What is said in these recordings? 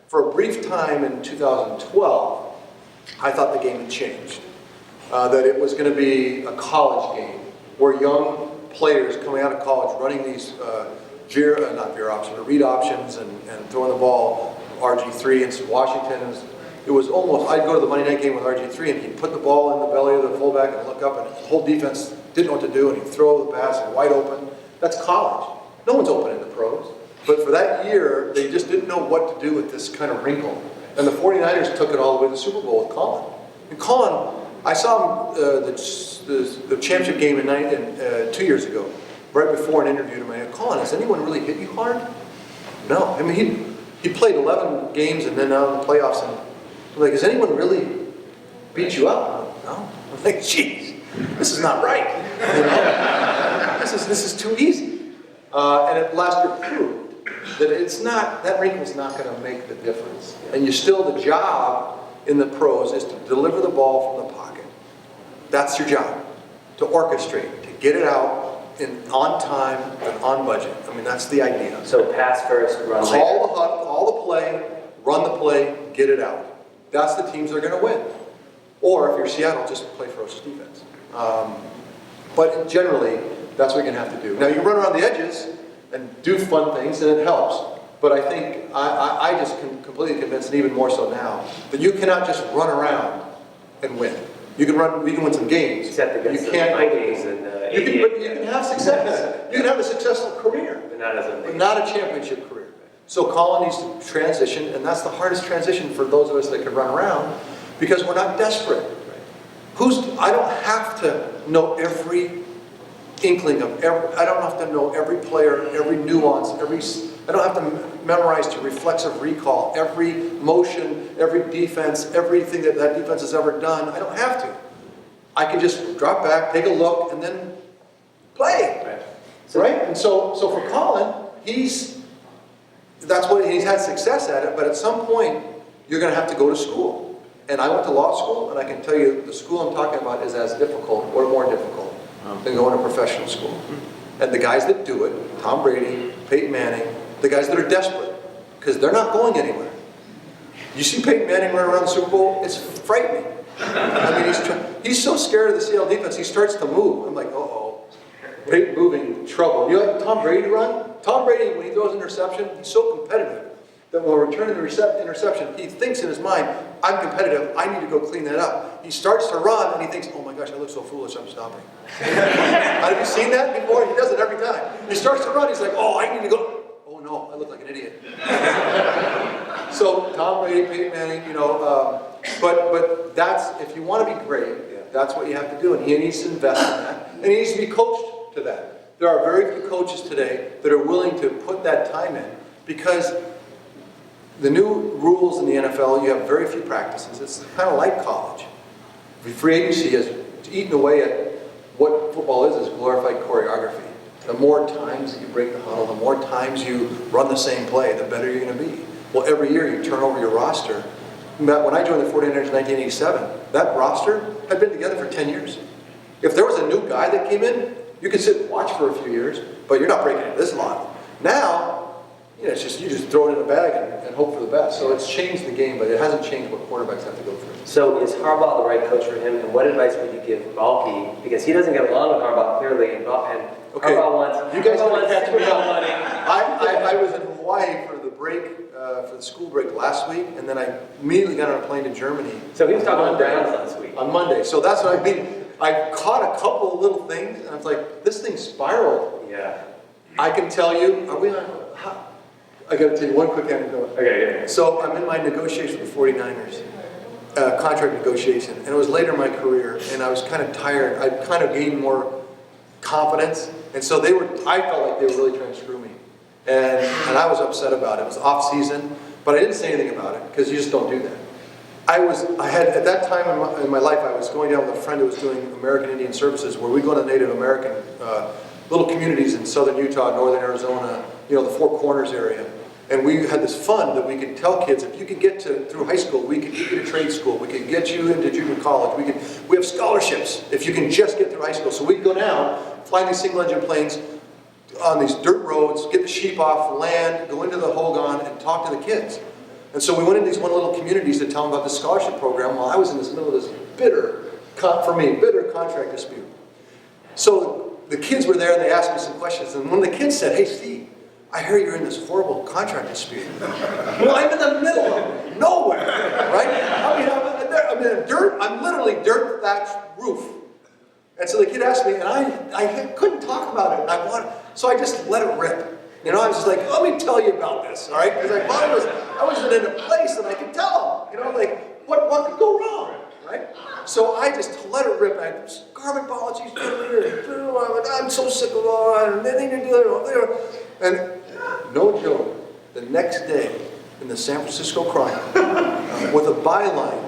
for a brief time in 2012, I thought the game had changed. That it was going to be a college game where young players coming out of college running these not veer options, but read options and throwing the ball RG3 and Washington. It was almost, I'd go to the Monday night game with RG3 and he'd put the ball in the belly of the fullback and look up and the whole defense didn't know what to do and he'd throw the pass and wide open. That's college. No one's open in the pros. But for that year, they just didn't know what to do with this kind of wrinkle. And the 49ers took it all the way to the Super Bowl with Colin. And Colin, I saw him the championship game 2 years ago, right before and interviewed him. I said, Colin, has anyone really hit you hard? No. I mean, he played 11 games and then out in the playoffs. And I'm like, has anyone really beat you up? No. I'm like, geez, this is not right. You know? This is too easy. And it last year proved that it's not, that wrinkle's not going to make the difference. And you still, the job in the pros is to deliver the ball from the pocket. That's your job. To orchestrate, to get it out on time and on budget. I mean, that's the idea. So pass first, run later. Call the play, run the play, get it out. That's the teams that are going to win. Or if you're Seattle, just play ferocious defense. But generally, that's what you're going to have to do. Now, you can run around the edges and do fun things, and it helps. But I think I just can completely convinced, and even more so now, that you cannot just run around and win. You can win some games. Except against you can't Vikings and you can have success. You can have a successful career, but not a championship career. So Colin needs to transition, and that's the hardest transition for those of us that can run around, because we're not desperate. I don't have to know every inkling of I don't have to know every player, every nuance, I don't have to memorize to reflexive recall every motion, every defense, everything that defense has ever done. I don't have to. I can just drop back, take a look, and then play. Right? And so for Colin, he's had success at it, but at some point, you're going to have to go to school. And I went to law school, and I can tell you the school I'm talking about is as difficult or more difficult than going to professional school. And the guys that do it, Tom Brady, Peyton Manning, the guys that are desperate, because they're not going anywhere. You see Peyton Manning run around the Super Bowl, it's frightening. I mean, he's so scared of the Seattle defense, he starts to move. I'm like, uh-oh, Peyton moving, trouble. You like Tom Brady run? Tom Brady, when he throws an interception, he's so competitive that when returning the interception, he thinks in his mind, I'm competitive, I need to go clean that up. He starts to run, and he thinks, oh my gosh, I look so foolish, I'm stopping. Have you seen that before? He does it every time. He starts to run, he's like, oh, I need to go. Oh no, I look like an idiot. So Tom Brady, Peyton Manning, but that's, if you want to be great, that's what you have to do, and he needs to invest in that, and he needs to be coached to that. There are very few coaches today that are willing to put that time in, because the new rules in the NFL, you have very few practices. It's kind of like college. Free agency has eaten away at what football is glorified choreography. The more times that you break the huddle, the more times you run the same play, the better you're going to be. Well, every year you turn over your roster. When I joined the 49ers in 1987, that roster had been together for 10 years. If there was a new guy that came in, you could sit and watch for a few years, but you're not breaking into this lot. Now, it's just you just throw it in a bag and hope for the best. So it's changed the game, but it hasn't changed what quarterbacks have to go through. So is Harbaugh the right coach for him, and what advice would you give Balky? Because he doesn't get along with Harbaugh clearly, and okay. Harbaugh wants. You guys want to catch me up. money. I was in Hawaii for the break, for the school break last week, and then I immediately got on a plane to Germany. So he was talking about Browns last week. On Monday. So that's what I mean. I caught a couple of little things, and I was like, this thing spiraled. Yeah. I can tell you, I got to tell you one quick anecdote. Okay, yeah. So I'm in my negotiation with the 49ers, contract negotiation, and it was later in my career, and I was kind of tired. I'd kind of gained more confidence, and so I felt like they were really trying to screw me. And I was upset about it. It was off season, but I didn't say anything about it, because you just don't do that. At that time in my life, I was going down with a friend who was doing American Indian Services, where we go to Native American little communities in southern Utah, northern Arizona, the Four Corners area. And we had this fund that we could tell kids, if you could get through high school, we could get you to trade school, we could get you into junior college, we have scholarships if you can just get through high school. So we'd go down, fly these single engine planes on these dirt roads, get the sheep off the land, go into the Hogan and talk to the kids. And so we went into these one little communities to tell them about the scholarship program while I was in the middle of this bitter contract dispute. So the kids were there and they asked me some questions. And one of the kids said, "Hey, Steve, I hear you're in this horrible contract dispute." Well, I'm in the middle of nowhere, right? I'm literally dirt thatched roof. And so the kid asked me, and I couldn't talk about it. So I just let it rip. You know, I was just like, "Let me tell you about this, all right?" Because I wasn't in a place that I could tell them. You know, like, what could go wrong, right? So I just let it rip. Garbage I'm so sick of all that. And no joke, the next day in the San Francisco Chronicle, with a byline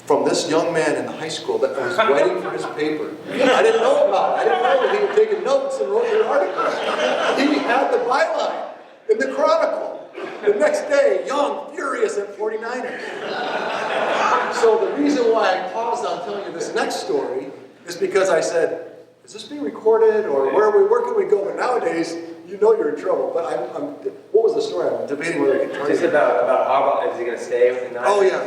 from this young man in the high school that was writing for his paper. I didn't know about it. I didn't know that he had taken notes and wrote the article. He had the byline in the Chronicle. The next day, Young, furious at 49ers. So the reason why I paused on telling you this next story is because I said, is this being recorded or where can we go? But nowadays, you know you're in trouble. But what was the story? I'm debating whether we can turn it. Just about Harbaugh, is he going to stay with the Niners? Oh, yeah.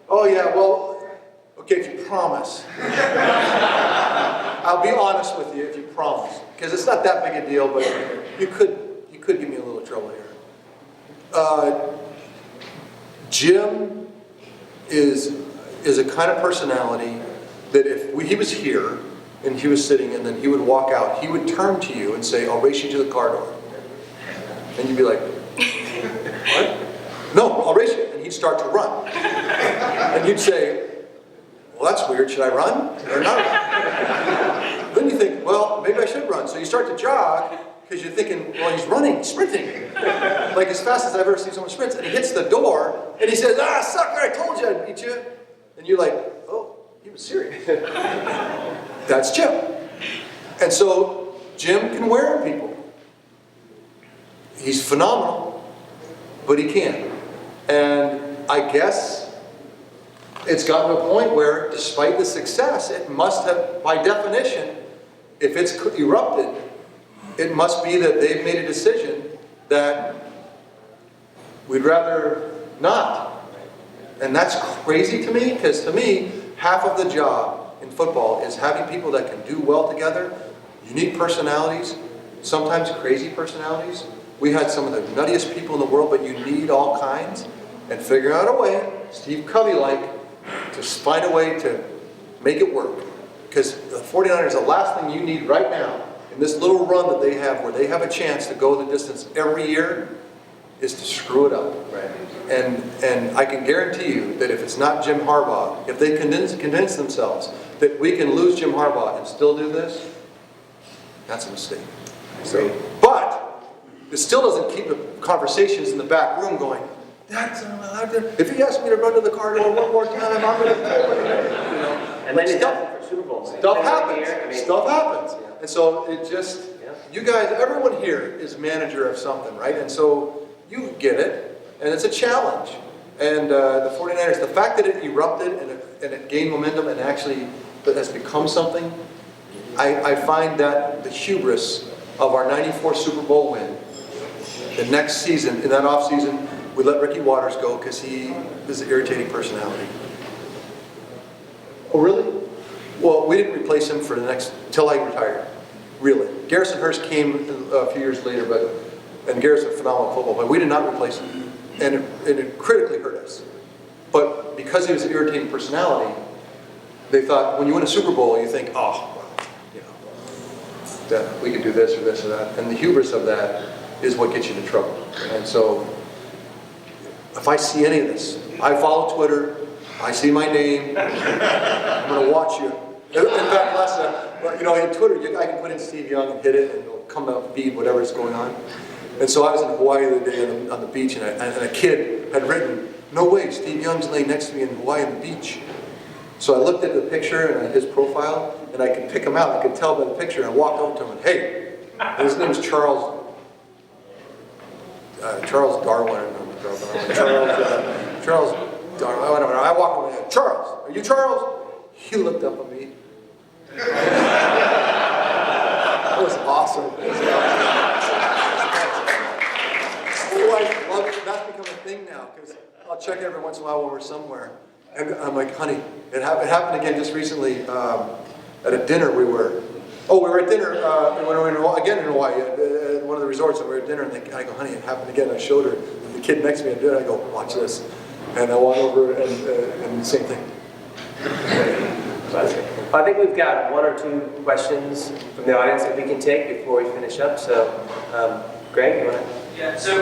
Oh, yeah, well, okay, if you promise. I'll be honest with you if you promise. Because it's not that big a deal, but you could give me a little trouble here. Jim is a kind of personality that if he was here and he was sitting and then he would walk out, he would turn to you and say, "I'll race you to the car door." And you'd be like, "What?" "No, I'll race you." And he'd start to run. And you'd say, "Well, that's weird. Should I run or not run?" Then you think, well, maybe I should run. So you start to jog because you're thinking, well, he's running, sprinting. Like as fast as I've ever seen someone sprint. And he hits the door and he says, "Ah, sucker, I told you I'd beat you." And you're like, oh, he was serious. That's Jim. And so Jim can wear people. He's phenomenal, but he can. And I guess it's gotten to a point where, despite the success, it must have, by definition, if it's erupted, it must be that they've made a decision that we'd rather not. And that's crazy to me, because to me, half of the job in football is having people that can do well together, unique personalities, sometimes crazy personalities. We had some of the nuttiest people in the world, but you need all kinds. And figure out a way, Steve Covey-like, to find a way to make it work. Because the 49ers, the last thing you need right now, in this little run that they have, where they have a chance to go the distance every year, is to screw it up. Right. And I can guarantee you that if it's not Jim Harbaugh, if they convince themselves that we can lose Jim Harbaugh and still do this, that's a mistake. So, but it still doesn't keep the conversations in the back room going, if he asked me to run to the car door one more time, I'm going to do it. And then stuff for Super Bowl. Stuff happens. Stuff happens. And so it just, you guys, everyone here is manager of something, right? And so you get it, and it's a challenge. And the 49ers, the fact that it erupted and it gained momentum and actually that has become something, I find that the hubris of our '94 Super Bowl win, the next season, in that off season, we let Ricky Waters go because he is an irritating personality. Oh, really? Well, we didn't replace him for the next, till I retired. Really. Garrison Hurst came a few years later, and Garrison, phenomenal football, but we did not replace him. And it critically hurt us. But because he was an irritating personality, they thought, when you win a Super Bowl, you think, oh, well, you know, that we could do this or this or that. And the hubris of that is what gets you into trouble. And so, if I see any of this, I follow Twitter, I see my name, I'm going to watch you. In fact, in Twitter, I can put in Steve Young and hit it, and it'll come up feed whatever's going on. And so I was in Hawaii the other day on the beach, and a kid had written, "No way, Steve Young's laying next to me in Hawaii on the beach." So I looked at the picture and his profile, and I could pick him out. I could tell by the picture, and I walked over to him and, "Hey," and his name is Charles Darwin. Charles Darwin. I don't know. I walked over and, "Charles, are you Charles?" He looked up at me. That was awesome. My wife loved it. That's become a thing now, because I'll check every once in a while when we're somewhere. And I'm like, honey, it happened again just recently at a dinner we were at dinner when we were again in Hawaii at one of the resorts, and we were at dinner, and I go, honey, it happened again. I showed her, and the kid next to me at dinner, I go, watch this. And I walk over and the same thing. I think we've got one or two questions from the audience that we can take before we finish up. So, Greg, you want to? Yeah, so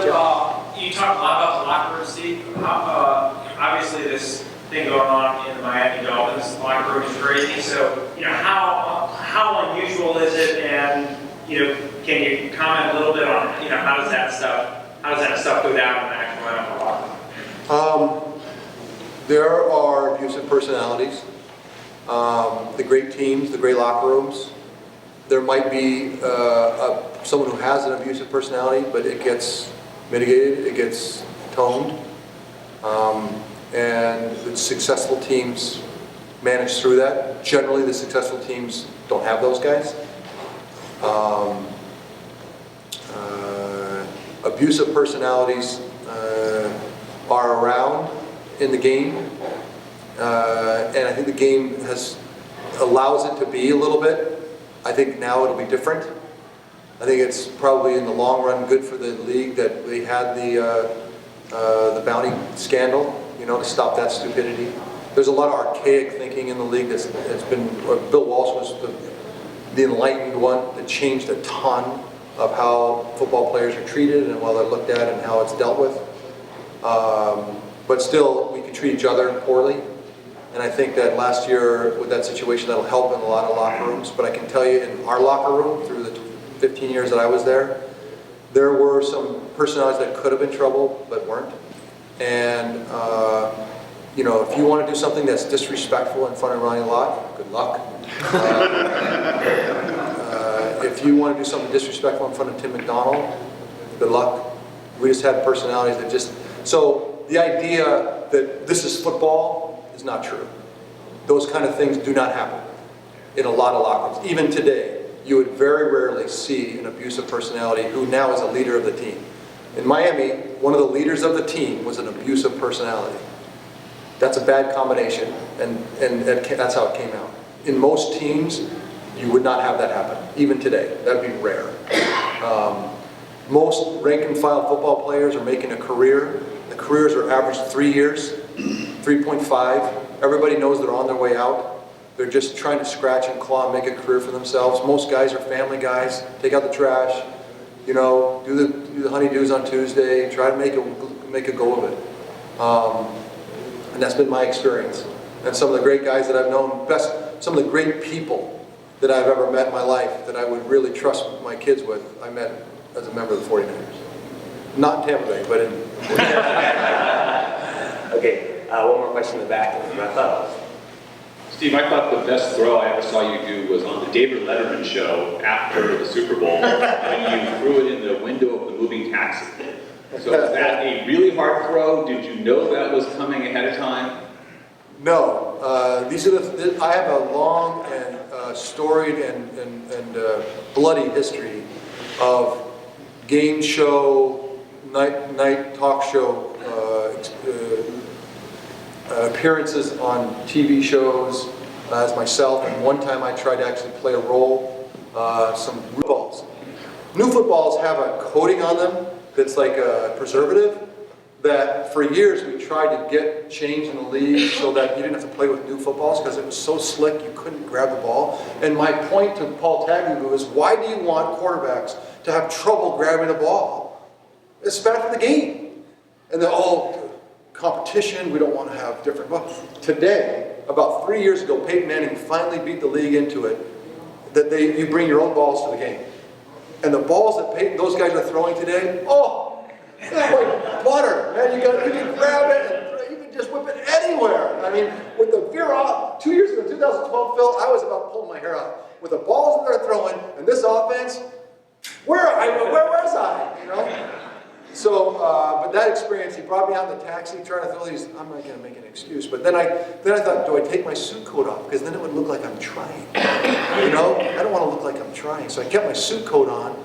you talked a lot about the locker room, Steve. Obviously, this thing going on in the Miami Dolphins locker room is crazy. So, how unusual is it? And can you comment a little bit on how does that stuff go down in the actual NFL locker room? There are abusive personalities. The great teams, the great locker rooms. There might be someone who has an abusive personality, but it gets mitigated, it gets toned, and the successful teams manage through that. Generally, the successful teams don't have those guys. Abusive personalities are around in the game, and I think the game allows it to be a little bit. I think now it'll be different. I think it's probably in the long run good for the league that they had the bounty scandal, to stop that stupidity. There's a lot of archaic thinking in the league that's been. Bill Walsh was the enlightened one that changed a ton of how football players are treated and how they're looked at and how it's dealt with. But still, we can treat each other poorly. And I think that last year, with that situation, that'll help in a lot of locker rooms. But I can tell you, in our locker room, through the 15 years that I was there, there were some personalities that could have been trouble, but weren't. And, if you want to do something that's disrespectful in front of Ronnie Lott, good luck. If you want to do something disrespectful in front of Tim McDonald, good luck. We just had personalities that just... So the idea that this is football is not true. Those kind of things do not happen in a lot of locker rooms. Even today, you would very rarely see an abusive personality who now is a leader of the team. In Miami, one of the leaders of the team was an abusive personality. That's a bad combination, and that's how it came out. In most teams, you would not have that happen, even today. That would be rare. Most rank and file football players are making a career. The careers are average 3 years, 3.5. Everybody knows they're on their way out. They're just trying to scratch and claw and make a career for themselves. Most guys are family guys, take out the trash, do the honeydews on Tuesday, try to make a go of it. And that's been my experience. And some of the great guys that I've known, some of the great people that I've ever met in my life that I would really trust my kids with, I met as a member of the 49ers. Not in Tampa Bay, but in... Okay, one more question in the back, and wrap up. Steve, I thought the best throw I ever saw you do was on the David Letterman show after the Super Bowl, when you threw it in the window of the moving taxi. So was that a really hard throw? Did you know that was coming ahead of time? No. I have a long and storied and bloody history of game show, night talk show appearances on TV shows as myself, and one time I tried to actually play a role, some footballs. New footballs have a coating on them that's like a preservative that for years we tried to get changed in the league so that you didn't have to play with new footballs because it was so slick you couldn't grab the ball. And my point to Paul Tagliabue is, why do you want quarterbacks to have trouble grabbing the ball? It's bad for the game. And then, competition, we don't want to have different. Well, today, about 3 years ago, Peyton Manning finally beat the league into it that you bring your own balls to the game. And the balls that those guys are throwing today, it's like butter, man. You can grab it and you can just whip it anywhere. I mean, with the veer off, 2 years ago, 2012, Phil, I was about pulling my hair out. With the balls that they're throwing and this offense, where was I? So, but that experience, he brought me out in the taxi trying to throw these. I'm not going to make an excuse, but then I thought, do I take my suit coat off? Because then it would look like I'm trying. I don't want to look like I'm trying. So I kept my suit coat on,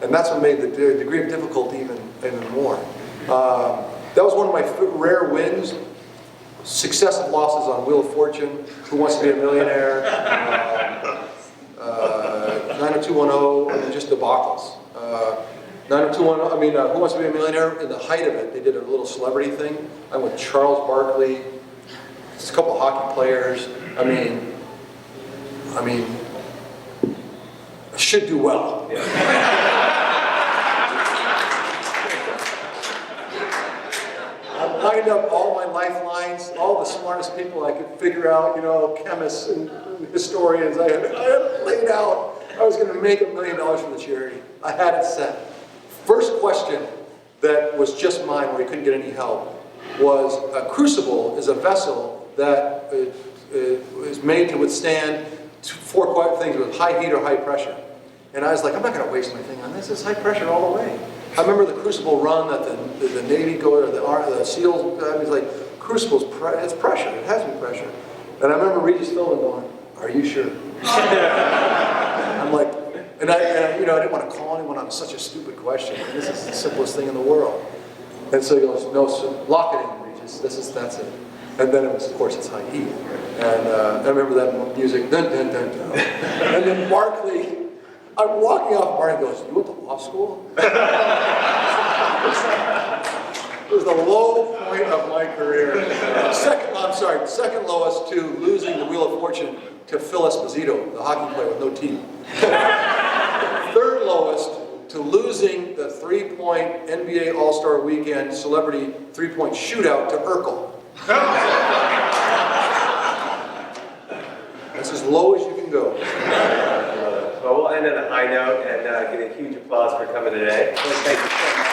and that's what made the degree of difficulty even more. That was one of my rare wins. Successive losses on Wheel of Fortune, Who Wants to Be a Millionaire, 90210, and then just debacles. 90210, I mean, Who Wants to Be a Millionaire, in the height of it, they did a little celebrity thing. I went Charles Barkley, just a couple of hockey players. I mean, I should do well. I lined up all my lifelines, all the smartest people I could figure out, you know, chemists and historians. I had it laid out. I was going to make $1 million for the charity. I had it set. First question that was just mine, where you couldn't get any help, was a crucible is a vessel that is made to withstand 4 things with high heat or high pressure. And I was like, I'm not going to waste my thing on this. It's high pressure all the way. I remember the crucible run that the Navy go, or the SEALs, I was like, crucible's it's pressure. It has to be pressure. And I remember Regis Philbin going, "Are you sure?" I'm like, and I didn't want to call anyone on such a stupid question. And this is the simplest thing in the world. And so he goes, "No, sir, lock it in, Regis. That's it." And then it was, of course, it's high heat. And I remember that music, dun dun dun dun. And then Barkley. I'm walking off, Marty goes, "You went to law school?" It was the low point of my career. Second lowest to losing the Wheel of Fortune to Phil Esposito, the hockey player with no teeth. Third lowest to losing the 3-point NBA All-Star Weekend celebrity 3-point shootout to Urkel. That's as low as you can go. Well, we'll end on a high note and give a huge applause for coming today. Thank you so much.